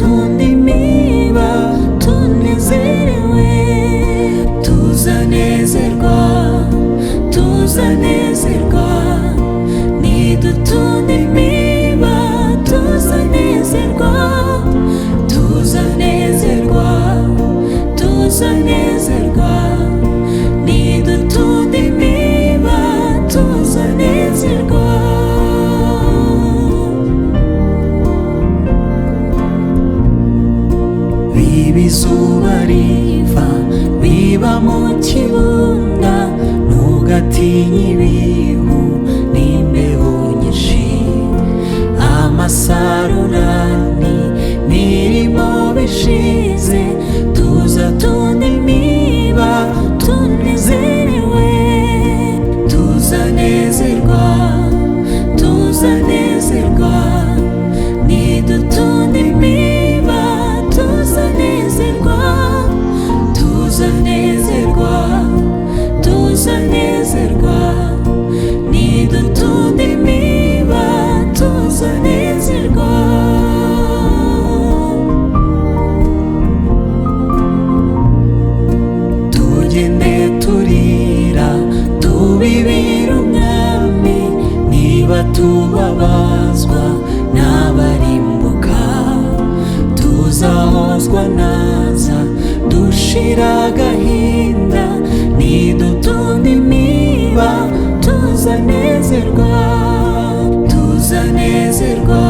dutunda imiba tunezerewe. Tuzanezerwa, tuzanezerwa, nidutunda imiba tuzanezerwa. Tuzanezerwa, tuzanezerwa, nidutunda imiba tuzanezerwa. Biba izuba riva, biba mu kibunda, ntugatinye ibihu n'imbeho nyinshi. Amasarurani n'imirimo bishize, tuzatunda imiba tunezerewe. Tuzanezerwa, tuzanezerwa, nidutunda imiba tuzanezerwa. Tuzanezerwa, tuzanezerwa, nidutunda imiba tuzanezerwa. Tugende turira tubibira umwami, niba tubabazwa n'abarimbuka, tuzahozwa naza dushira agahinda. Nidutunda imiba tuzanezerwa, tuzanezerwa,